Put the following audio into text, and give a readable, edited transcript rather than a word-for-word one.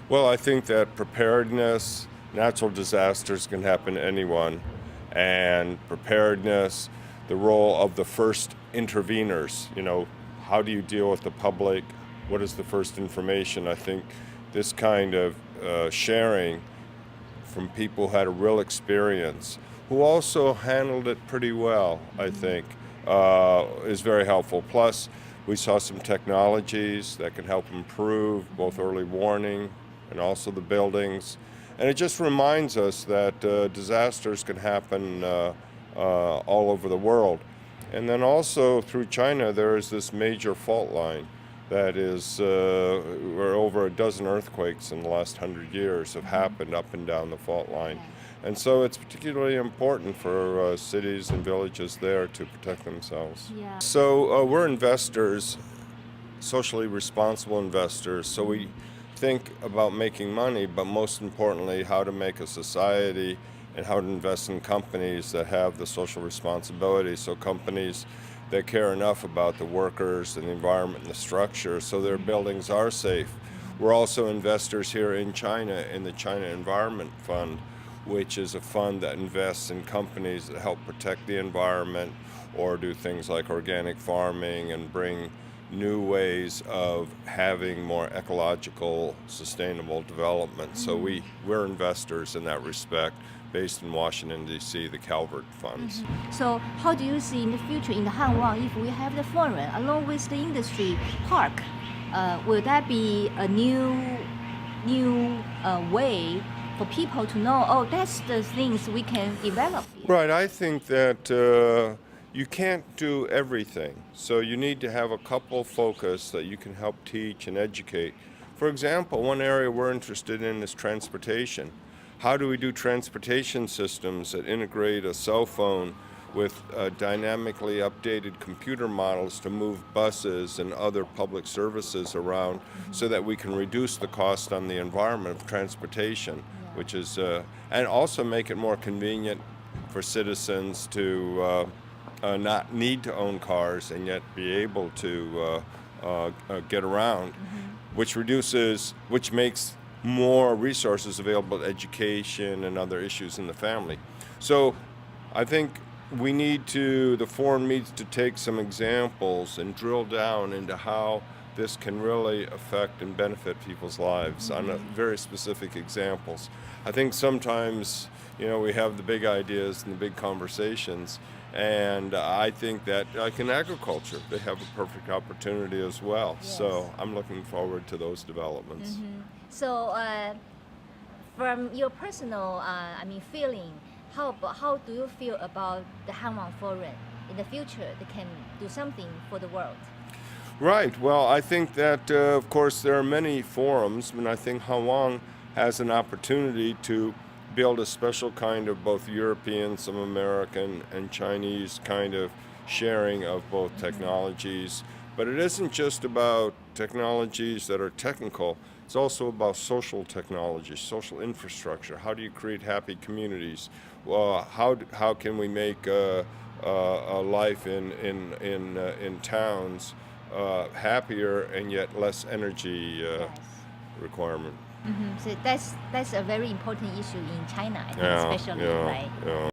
Well, I think that preparedness, natural disasters can happen to anyone, and preparedness, the role of the first interveners, how do you deal with the public? What is the first information? I think this kind of sharing from people who had a real experience, who also handled it pretty well, I think, is very helpful. Plus, we saw some technologies that can help improve both early warning and also the buildings. And it just reminds us that disasters can happen all over the world. And then also through China, there is this major fault line that is where over a dozen earthquakes in the last 100 years have happened up and down the fault line. And so it's particularly important for cities and villages there to protect themselves. Yeah. So we're investors, socially responsible investors, so we think about making money, but most importantly, how to make a society and how to invest in companies that have the social responsibility. So companies that care enough about the workers and the environment and the structure so their buildings are safe. We're also investors here in China in the China Environment Fund, which is a fund that invests in companies that help protect the environment or do things like organic farming and bring new ways of having more ecological, sustainable development. So we're investors in that respect, based in Washington, D.C., the Calvert Funds. So how do you see in the future in the Hanwang, if we have the foreign along with the industry park, will that be a new way for people to know, oh, that's the things we can develop here? Right, I think that you can't do everything. So you need to have a couple focus that you can help teach and educate. For example, one area we're interested in is transportation. How do we do transportation systems that integrate a cell phone with dynamically updated computer models to move buses and other public services around so that we can reduce the cost on the environment of transportation, which is, and also make it more convenient for citizens to not need to own cars and yet be able to get around, which makes more resources available to education and other issues in the family. So I think the forum needs to take some examples and drill down into how this can really affect and benefit people's lives on very specific examples. I think sometimes, we have the big ideas and the big conversations, and I think that like in agriculture, they have a perfect opportunity as well. Yes. So I'm looking forward to those developments. So from your personal feeling, how do you feel about the Hanwang Forum in the future that can do something for the world? Right. Well, I think that, of course, there are many forums, and I think Hanwang has an opportunity to build a special kind of both European, some American, and Chinese kind of sharing of both technologies. But it isn't just about technologies that are technical. It's also about social technology, social infrastructure. How do you create happy communities? Well, how can we make a life in towns happier and yet less energy requirement? So that's a very important issue in China, I think, Yeah, especially, yeah, right? yeah.